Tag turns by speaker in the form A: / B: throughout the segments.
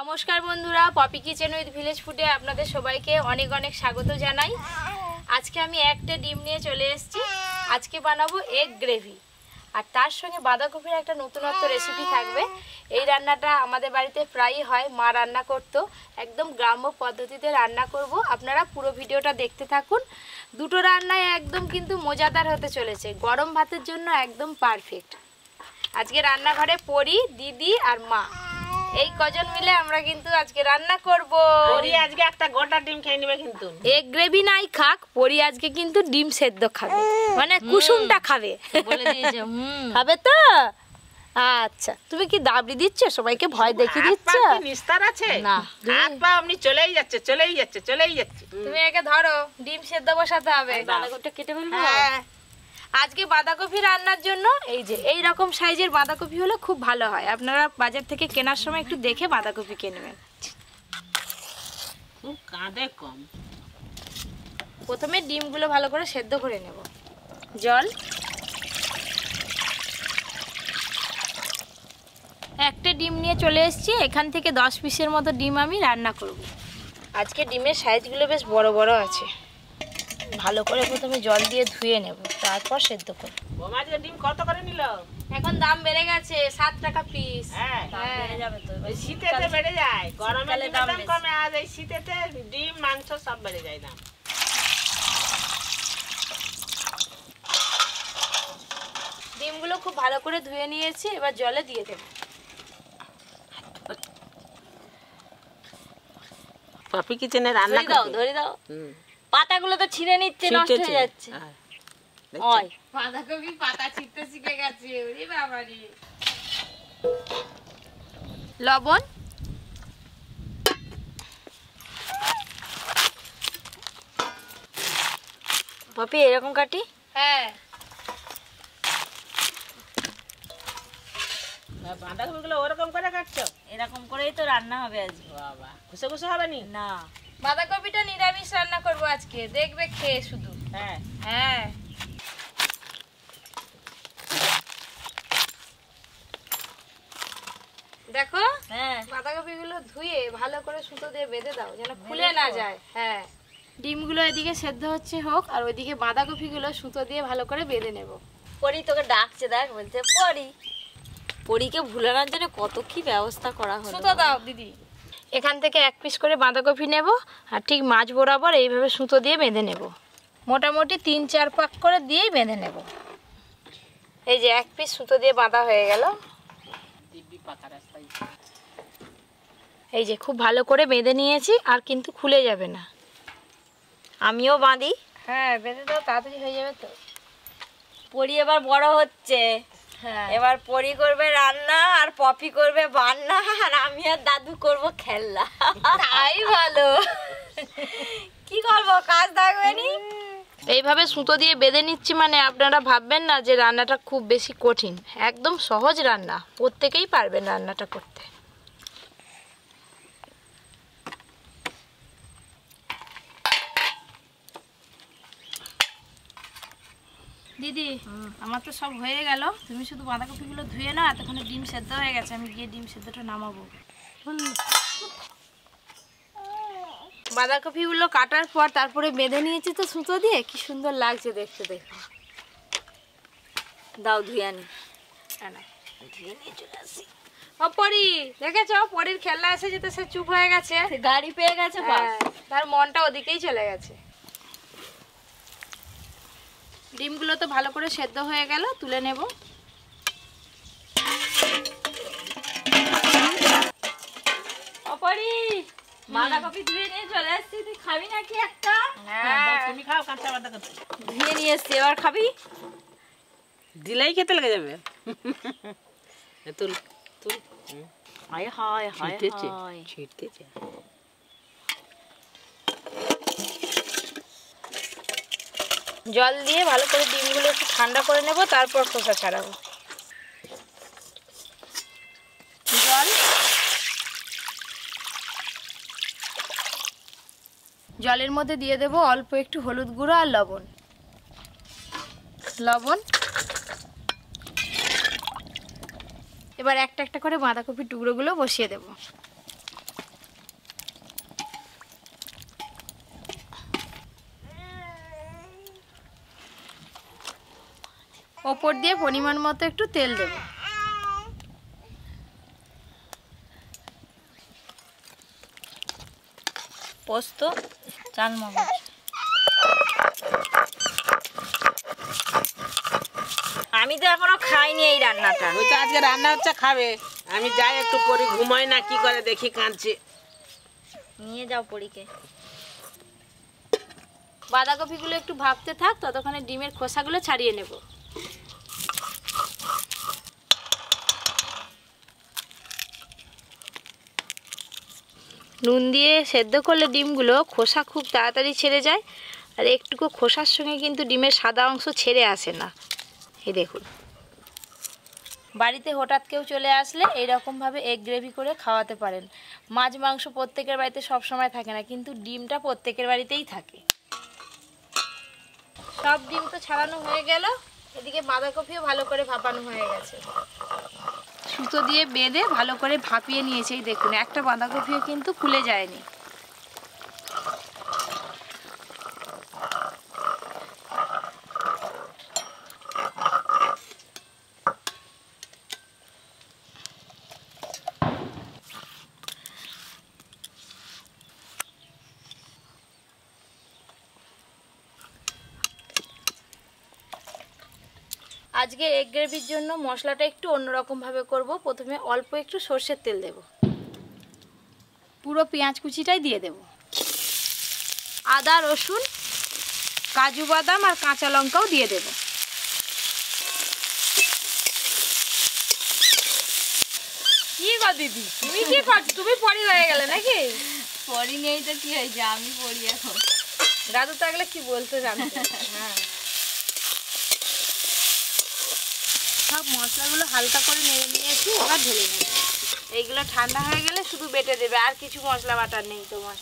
A: নমস্কার বন্ধুরা, poppy kitchen with village ফুডে আপনাদের সবাইকে অনেক অনেক স্বাগত জানাই। আজকে আমি একটা ডিম নিয়ে চলে এসেছি। আজকে বানাবো এগ গ্রেভি, আর তার সঙ্গে বাঁধাকপির একটা নতুনত্ব রেসিপি থাকবে। এই রান্নাটা আমাদের বাড়িতে প্রায়ই হয়, মা রান্না করতো। একদম গ্রাম্য পদ্ধতিতে রান্না করব, আপনারা পুরো ভিডিওটা দেখতে থাকুন। দুটো রান্নায় একদম কিন্তু মজাদার হতে চলেছে, গরম ভাতের জন্য একদম পারফেক্ট। আজকে রান্নাঘরে পরি, দিদি আর মা, এই কজন মিলে আমরা কিন্তু আজকে রান্না করব।
B: পরি আজকে একটা গোটা ডিম খেয়ে নেবে, কিন্তু
A: এগ গ্রেভি নাই খাক, পরি আজকে কিন্তু ডিম সেদ্ধ খাবে, মানে কুসুমটা খাবে
B: বলে দিয়েছে।
A: খাবে তো? আচ্ছা, তুমি কি দাবড়ি দিচ্ছ, সবাইকে ভয় দেখিয়ে দিচ্ছ?
B: নিস্তার আছে
A: না,
B: হাত পা আপনি চলেই যাচ্ছে।
A: তুমি একে ধরো, ডিম সেদ্ধ বসাতে হবে।
B: বাঁধাকপিটা কেটে ফেলবো।
A: হ্যাঁ, আজকে বাঁধাকপি রান্নার জন্য এই যে এই রকম সাইজের বাঁধাকপি হলে খুব ভালো হয়। আপনারা বাজার থেকে কেনার সময় একটু দেখে বাঁধাকপি কিনবেন।
B: খুব কাঁদে কম।
A: প্রথমে ডিমগুলো ভালো করে সেদ্ধ করে নেব। জল, একটা ডিম নিয়ে চলে এসেছি। এখান থেকে 10 পিসের মতো ডিম আমি রান্না করব। আজকে ডিমের সাইজগুলো বেশ বড় বড় আছে। ভালো করে প্রথমে জল দিয়ে ধুয়ে নেব, তারপর সেদ্ধ করব।
B: আজকে ডিম কত করে নিল?
A: এখন দাম বেড়ে গেছে, 7 টাকা পিস।
B: হ্যাঁ,
A: বেড়ে যাবে তো।
B: ওই শীতেতে বেড়ে যায়, গরমে দাম কমে। আজ এই শীতেতে ডিম মাংস সব বেড়ে যায় দাম।
A: ডিমগুলো খুব ভালো করে ধুয়ে নিয়েছি, এবার জলে দিয়ে দেব।
B: পপি কিচেনে রান্না
A: ধরে দাও।
B: পাতাগুলো তো ছিঁড়ে নিচ্ছে, নষ্ট হয়ে যাচ্ছে।
A: ওই বাঁধাকপি পাতা ছিঁড়তে শিখে গেছে, ওরে বাবা রে। লবণ,
B: পপি এরকম কাটি?
A: হ্যাঁ।
B: বাঁধাকপিগুলো ওরকম করে কাটছো?
A: এরকম করেই তো রান্না হবে আজকে।
B: বাবা, কুসে কুসে হবে
A: না, বাঁধাকপিটা নিরামিষ রান্না করব আজকে, দেখবে খেয়ে শুধু।
B: হ্যাঁ
A: হ্যাঁ, দেখো। হ্যাঁ, বাঁধাকপিগুলো ধুয়ে ভালো করে সুতো দিয়ে বেঁধে দাও, যেন খুলে না যায়। হ্যাঁ, ডিমগুলো এদিকে সেদ্ধ হচ্ছে হোক, আর ওইদিকে বাঁধাকপিগুলো সুতো দিয়ে ভালো করে বেঁধে নেব।
C: পরি তোকে ডাকছে, দেখ, বলছে পরি। পরিকে ভুলানোর জন্য কত কি ব্যবস্থা করা হলো।
A: সুতো দাও দিদি। এখান থেকে 1 পিস করে বাঁধাকপি নেব, আর ঠিক মাছ বরাবর এইভাবে সুতো দিয়ে বেঁধে নেব। মোটামুটি 3-4 পাক করে দিয়েই বেঁধে নেব। এই যে 1 পিস সুতো দিয়ে বাঁধা হয়ে গেল। এই যে খুব ভালো করে বেঁধে নিয়েছি, আর কিন্তু খুলে যাবে না।
C: আমিও বাঁধি।
A: হ্যাঁ, বেঁধে দাও, তাড়াতাড়ি হয়ে যাবে তো।
C: পরি এবার বড় হচ্ছে।
A: হ্যাঁ,
C: এবার পরি করবে রান্না, আর পপি করবে বান্না, আর আমি আর দাদু করব খেলনা।
A: তাই ভালো।
C: কি করবো, কাজ থাকবে নি।
A: এইভাবে সুতো দিয়ে বেঁধে নিচ্ছি মানে আপনারা ভাববেন না যে রান্নাটা খুব বেশি কঠিন। একদম সহজ রান্না, প্রত্যেকেই পারবেন রান্নাটা করতে। দিদি, আমার তো সব হয়ে গেল, তুমি শুধু বাঁধাকপিগুলো ধুয়ে নাও। এতক্ষণে ডিম সেদ্ধ হয়ে গেছে, আমি গিয়ে ডিম সেদ্ধটা নামাবো। বাঁধাকপিগুলো কাটার পর তারপরে বেঁধে নিয়েছি তো সুতো দিয়ে, কি সুন্দর লাগছে দেখতে। দেখো,
C: দাও ধুয়ে আনি।
A: ধুয়ে নিয়ে চলে আসি। ও পরি, দেখেছো পরির খেলনা এসে যেতে সে চুপ হয়ে গেছে,
C: গাড়ি পেয়ে গেছে।
A: তার মনটা ওদিকেই চলে গেছে। ডিমগুলো তো ভালো করে সেদ্ধ হয়ে গেল, তুলে নেব।
C: পরি, বাঁধাকপি ধুয়ে নিয়ে চলে এসেছি, তুই খাবি নাকি একটা?
A: হ্যাঁ,
B: তুমি খাও কাঁচা বাঁধাকপি।
C: ধুয়ে নিয়ে এসছি, এবার খাবি?
B: দিলেই খেতে লেগে যাবে। তুল তুল।
C: হায় হায় হায় হায়।
B: ছিটতেছে।
A: জল দিয়ে ভালো করে ডিমগুলো একটু ঠান্ডা করে নেব, তারপর খোসা ছাড়াবো। জলের মধ্যে দিয়ে দেব অল্প একটু হলুদ গুঁড়ো আর লবণ। এবার একটা একটা করে বাঁধাকপির টুকরোগুলো বসিয়ে দেব। ওপর দিয়ে পরিমাণ মতো একটু তেল দেব।
C: পোস্ত, চালমগজ। আমি তো এখনো খাইনি এই রান্নাটা।
B: ওই তো আজকে রান্না হচ্ছে, খাবে। আমি যাই একটু পরি, ঘুমাই না কি করে দেখি, কাঁদছে।
C: নিয়ে যাও পরীকে।
A: বাঁধাকপিগুলো একটু ভাপতে থাক, ততক্ষণে ডিমের খোসাগুলো ছাড়িয়ে নেব। নুন দিয়ে সেদ্ধ করলে ডিমগুলো খোসা খুব তাড়াতাড়ি ছেড়ে যায়, আর একটুকু খোসার সঙ্গে কিন্তু ডিমের সাদা অংশ ছেড়ে আসে না। এই দেখুন, বাড়িতে হঠাৎ কেউ চলে আসলে এইরকমভাবে এগ গ্রেভি করে খাওয়াতে পারেন। মাছ মাংস প্রত্যেকের বাড়িতে সব সময় থাকে না, কিন্তু ডিমটা প্রত্যেকের বাড়িতেই থাকে। সব ডিম তো ছাড়ানো হয়ে গেল, এদিকে বাঁধাকপিও ভালো করে ভাপানো হয়ে গেছে। সুতো দিয়ে বেঁধে ভালো করে ভাপিয়ে নিয়েছে। এই দেখুন, একটা বাঁধাকপিও কিন্তু ফুলে যায়নি। আজকে এগ গ্রেভির জন্য মশলাটা একটু অন্যরকমভাবে করব। প্রথমে অল্প একটু সর্ষের তেল দেব, পুরো পেঁয়াজ কুচিটাই দিয়ে দেব, আদা রসুন কাজু বাদাম আর কাঁচা লঙ্কাও দিয়ে দেব। কি গো দিদি, তুমি কি করছো? তুমি পরি হয়ে গেলে নাকি?
C: পরি নেই তো কি হয়েছে, আমি পরি এখন।
A: দাদু থাকলে কি বলতে জানতো। হ্যাঁ, সব মশলাগুলো হালকা করে নেড়ে নিয়েছি, এবার ঢেলে নেব। এইগুলো ঠান্ডা হয়ে গেলে শুধু বেটে দেবে, আর কিছু মশলা বাটার নেই তোমার।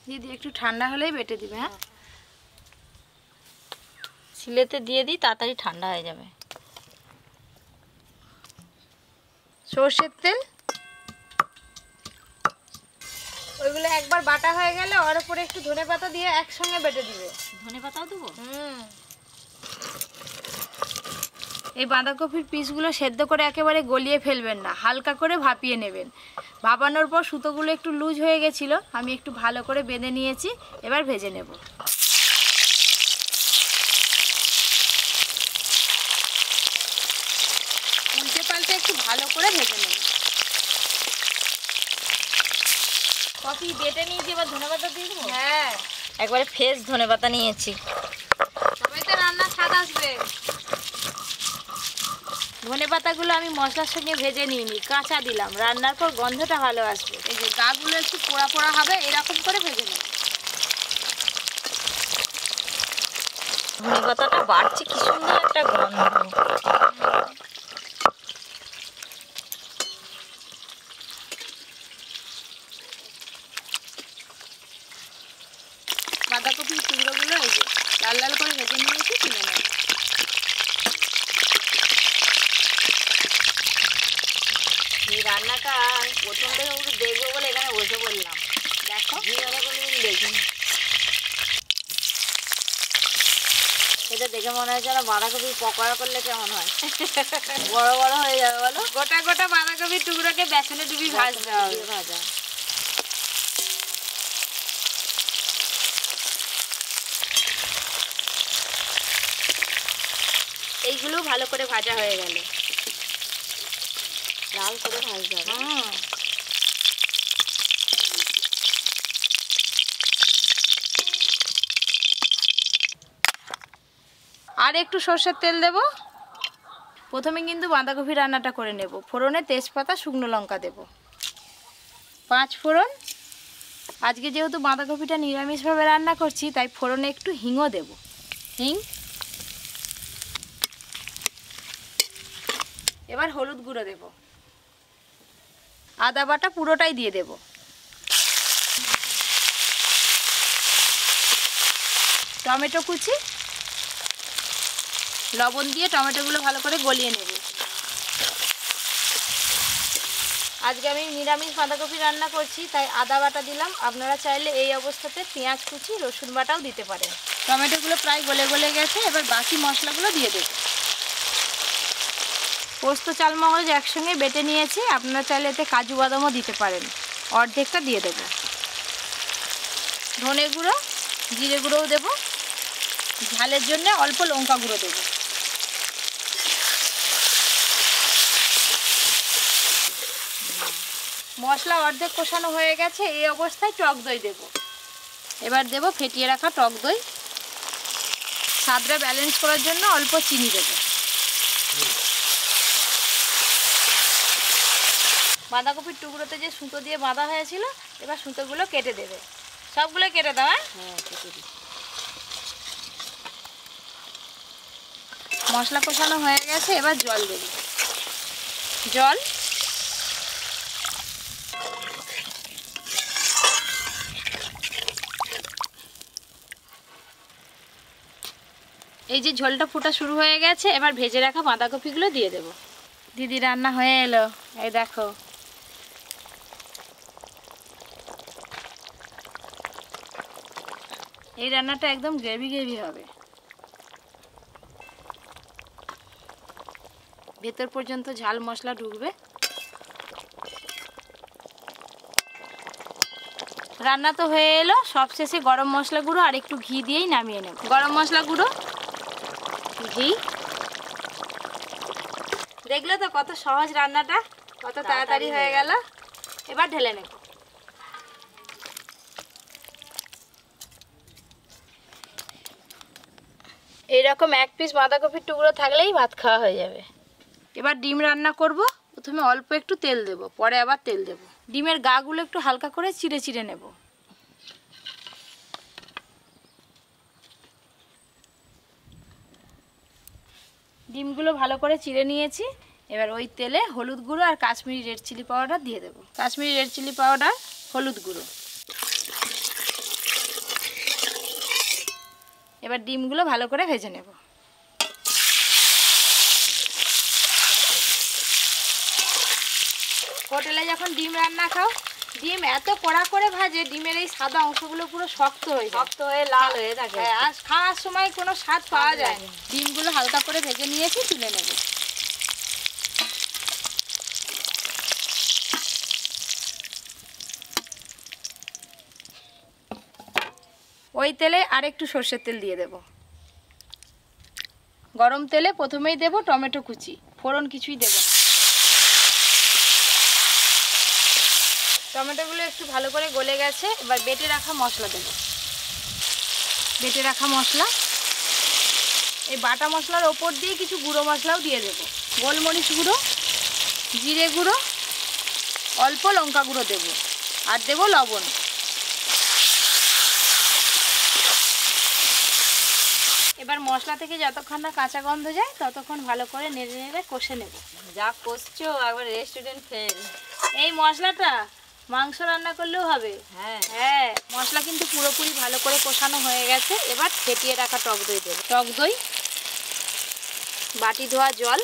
A: দিদি একটু ঠান্ডা হলেই বেটে দিবে। হ্যাঁ,
C: সিলেতে দিয়ে দিই, তাড়াতাড়ি ঠান্ডা হয়ে যাবে।
A: সর্ষের তেল, ওইগুলো একবার বাটা হয়ে গেলে ওর উপরে একটু ধনেপাতা দিয়ে একসঙ্গে বেটে দিবে।
C: ধনেপাতাও দেবো?
A: এই বাঁধাকপির পিসগুলো সেদ্ধ করে একেবারে গলিয়ে ফেলবেন না, হালকা করে ভাপিয়ে নেবেন। ভাপানোর পর সুতোগুলো একটু লুজ হয়ে গেছিল, আমি একটু ভালো করে বেঁধে নিয়েছি। এবার ভেজে নেব। উল্টে পাল্টে একটু ভালো করে ভেজে নেব। কফি বেটে নিয়েছি, এবার ধনেপাতা দিয়ে দেবো। হ্যাঁ,
C: একবারে ফ্রেশ ধনেপাতা নিয়েছি।
A: তবেই তো রান্নার স্বাদ আসবে। ধনেপাতাগুলো আমি মশলার সঙ্গে ভেজে নিইনি, কাঁচা দিলাম। রান্নার পর গন্ধটা ভালো আসবে। এই যে গাগুলো একটু পোড়া পোড়া হবে, এরকম করে ভেজে নেব।
C: ধনেপাতাটা বাড়ছে, কি সুন্দর একটা গন্ধ।
A: বাঁধাকপির টুকরোগুলো এই যে লাল লাল করে ভেজে নিয়েছি, তুলে নেব।
C: এই রান্নাটা আমি প্রথম থেকে একটু দেখবো বলে এখানে বসে পড়লাম। দেখো, জীবনে কোনোদিন দেখিনি। এটা দেখে মনে হচ্ছে না বাঁধাকপি পকোড়া করলে কেমন হয়। বড় বড় হয়ে যাবে বলো।
A: গোটা গোটা বাঁধাকপির টুকরোকে বেসনে ডুবি ভাজতে হবে।
C: ভাজা
A: এইগুলো ভালো করে ভাজা হয়ে গেল,
C: লাল করে ভাজতে হবে।
A: আর একটু সর্ষের তেল দেব। প্রথমে কিন্তু বাঁধাকপি রান্নাটা করে নেব। ফোড়নে তেজপাতা শুকনো লঙ্কা দেব, 5 ফোড়ন। আজকে যেহেতু বাঁধাকপিটা নিরামিষভাবে রান্না করছি, তাই ফোড়নে একটু হিংও দেব। হিং, এবার হলুদ গুঁড়ো দেব, আদা বাটা পুরোটাই দিয়ে দেব, টমেটো কুচি, লবণ দিয়ে টমেটোগুলো ভালো করে গলিয়ে নেব। আজকে আমি নিরামিষ বাঁধাকপি রান্না করছি, তাই আদা বাটা দিলাম। আপনারা চাইলে এই অবস্থাতে পেঁয়াজ কুচি, রসুন বাটাও দিতে পারেন। টমেটোগুলো প্রায় গলে গলে গেছে, এবার বাকি মশলাগুলো দিয়ে দেব। পোস্ত চালমগজ একসঙ্গে বেটে নিয়েছি, আপনারা চাইলে এতে কাজু বাদামও দিতে পারেন। অর্ধেকটা দিয়ে দেব। ধনে গুঁড়ো, জিরে গুঁড়োও দেব। ঝালের জন্য অল্প লঙ্কা গুঁড়ো দেব। মশলা অর্ধেক কষানো হয়ে গেছে, এই অবস্থায় টক দই দেব। এবার দেব ফেটিয়ে রাখা টক দই। স্বাদটা ব্যালেন্স করার জন্য অল্প চিনি দেব। বাঁধাকপির টুকরোতে যে সুতো দিয়ে বাঁধা হয়েছিল, এবার সুতোগুলো কেটে দেবে। সবগুলো কেটে দাও।
C: হ্যাঁ কেটে দিই।
A: মশলা কষানো হয়ে গেছে, এবার জল দেব। জল, এই যে ঝোলটা ফোটা শুরু হয়ে গেছে, এবার ভেজে রাখা বাঁধাকপিগুলো দিয়ে দেব। দিদি রান্না হয়ে এলো, এই দেখো। এই রান্নাটা একদম গ্রেভি গ্রেভি হবে, ভেতর পর্যন্ত ঝাল মশলা ঢুকবে। রান্না তো হয়ে এলো, সবশেষে গরম মশলা গুঁড়ো আর একটু ঘি দিয়েই নামিয়ে নেব। গরম মশলা গুঁড়ো, ঘি। দেখলে তো কত সহজ রান্নাটা, কত তাড়াতাড়ি হয়ে গেল। এবার ঢেলে নেব। এইরকম এক পিস বাঁধাকপির টুকরো থাকলেই ভাত খাওয়া হয়ে যাবে। এবার ডিম রান্না করব। প্রথমে অল্প একটু তেল দেব, পরে আবার তেল দেব। ডিমের গাগুলো একটু হালকা করে চিড়ে চিড়ে নেব। ডিমগুলো ভালো করে চিড়ে নিয়েছি। এবার ওই তেলে হলুদ গুঁড়ো আর কাশ্মীরি রেড চিলি পাউডার দিয়ে দেব। কাশ্মীরি রেড চিলি পাউডার, হলুদ গুঁড়ো। এবার ডিমগুলো ভালো করে ভেজে নেব। হোটেলে যখন ডিম রান্না খাও, ডিম এত কড়া করে ভাজে, ডিমের এই সাদা অংশগুলো পুরো শক্ত হয়ে যায়,
C: শক্ত হয়ে লাল হয়ে থাকে।
A: আর খাওয়ার সময় কোনো স্বাদ পাওয়া যায় না। ডিমগুলো হালকা করে ভেজে নিয়েছি, তুলে নেব। ওই তেলে আর একটু সর্ষের তেল দিয়ে দেব। গরম তেলে প্রথমেই দেব টমেটো কুচি, ফোড়ন কিছুই দেব না। টমেটোগুলো একটু ভালো করে গলে গেছে, এবার বেটে রাখা মশলা দেব। বেটে রাখা মশলা, এই বাটা মশলার ওপর দিয়ে কিছু গুঁড়ো মশলাও দিয়ে দেব। গোলমরিচ গুঁড়ো, জিরে গুঁড়ো, অল্প লঙ্কা গুঁড়ো দেব, আর দেব লবণ। এবার মশলা থেকে যতক্ষণ না কাঁচা গন্ধ যায়, ততক্ষণ ভালো করে নেড়ে নেড়ে কষে নেব।
C: যা কষছো একবার রেস্টুরেন্ট ফেল।
A: এই মশলাটা মাংস রান্না করলেও হবে।
C: হ্যাঁ
A: হ্যাঁ, মশলা কিন্তু পুরোপুরি ভালো করে কষানো হয়ে গেছে। এবার ফেটিয়ে রাখা টক দই দেব। টক দই, বাটি ধোয়া জল,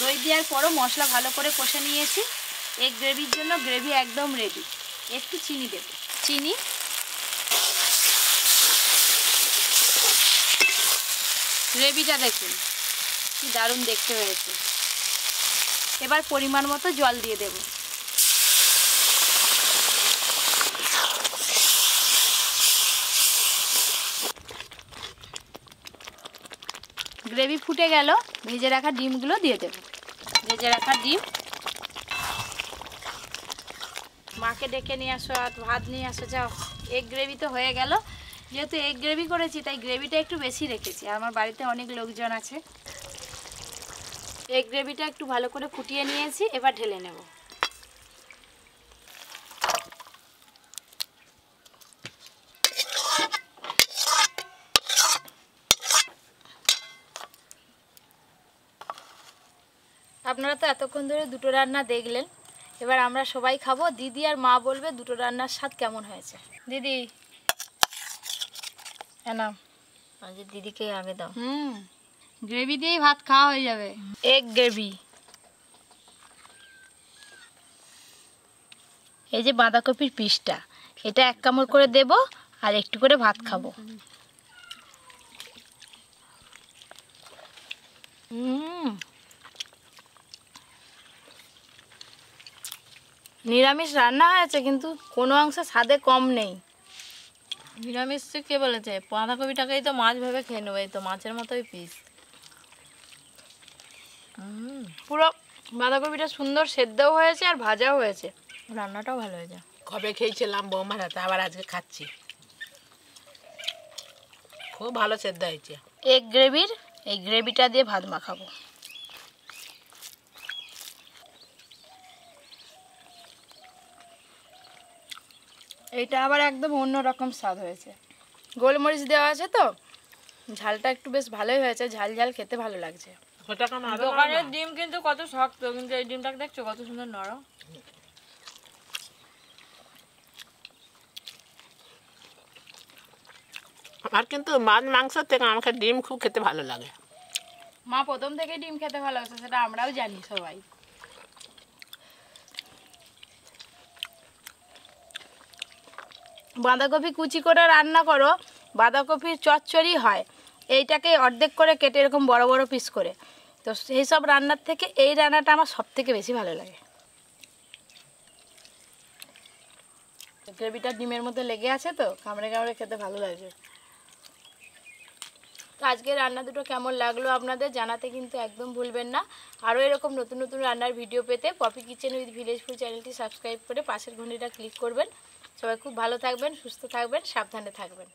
A: দই দেওয়ার পরও মশলা ভালো করে কষে নিয়েছি। এই গ্রেভির জন্য গ্রেভি একদম রেডি। একটু চিনি দেব। চিনি, গ্রেভিটা দেখুন কি দারুণ দেখতে হয়েছে। এবার পরিমাণ মতো জল দিয়ে দেব। গ্রেভি ফুটে গেল, ভেজে রাখা ডিমগুলো দিয়ে দেব। ভেজে রাখা ডিম। মাকে ডেকে নিয়ে আসো, আর ভাত নিয়ে আসো, যাও। এগ গ্রেভি তো হয়ে গেল। যেহেতু এগ গ্রেভি করেছি, তাই গ্রেভিটা একটু বেশি রেখেছি। আর আমার বাড়িতে অনেক লোকজন আছে। এগ গ্রেভিটা একটু ভালো করে ফুটিয়ে নিয়েছি, এবার ঢেলে নেব। আপনারা তো এতক্ষণ ধরে দুটো রান্না দেখলেন, এবার আমরা সবাই খাবো। দিদি আর মা বলবে দুটো রান্নার স্বাদ কেমন হয়েছে। দিদি, নাও।
C: আজ দিদিকে আগে দাও।
A: গ্রেভি দিয়েই ভাত খাওয়া হয়ে যাবে। Egg gravy. এই যে বাঁধাকপির পিসটা, এটা এক কামড় করে দেব আর একটু করে ভাত খাবো। নিরামিষ রান্না হয়েছে কিন্তু কোনো অংশে স্বাদে কম নেই।
C: নিরামিষ কে বলেছে? বাঁধাকপিটাকেই তো মাছ ভেবে খেয়ে নেবো, এই তো মাছের মতোই পিস।
A: পুরো বাঁধাকপিটা সুন্দর সেদ্ধও হয়েছে আর ভাজাও হয়েছে।
C: রান্নাটাও ভালো হয়েছে।
B: কবে খেয়েছিলাম বৌমার হাতে, আবার আজকে খাচ্ছি। খুব ভালো সেদ্ধ হয়েছে।
A: এগ গ্রেভির এই গ্রেভিটা দিয়ে ভাত মাখাবো। এইটা আবার একদম অন্য রকম স্বাদ হয়েছে। গোলমরিচ দেওয়া আছে তো, ঝালটা একটু বেশ ভালোই হয়েছে, ঝাল ঝাল খেতে ভালো লাগছে।
C: দোকানের ডিম কিন্তু কত শক্ত, কিন্তু এই ডিমটা দেখছো কত সুন্দর নরম।
B: আমার কিন্তু মাছ মাংসের থেকে আমাকে ডিম খুব খেতে ভালো লাগে।
A: মা প্রথম থেকে ডিম খেতে ভালোবাসে, সেটা আমরাও জানি সবাই। বাঁধাকপি কুচি করে রান্না করো, বাঁধাকপির চচ্চড়ি হয়। এইটাকে অর্ধেক করে কেটে এরকম বড় বড় পিস করে, তো সেই সব রান্নার থেকে এই রান্নাটা আমার সব থেকে বেশি ভালো লাগে। গ্রেভিটা ডিমের মধ্যে লেগে আছে তো, কামড়ে কামড়ে খেতে ভালো লাগছে। তো আজকে রান্না দুটো কেমন লাগলো আপনাদের জানাতে কিন্তু একদম ভুলবেন না। আরও এরকম নতুন নতুন রান্নার ভিডিও পেতে poppy kitchen with village food চ্যানেলটি সাবস্ক্রাইব করে পাশের ঘন্টিটা ক্লিক করবেন। সবাই খুব ভালো থাকবেন, সুস্থ থাকবেন, সাবধানে থাকবেন।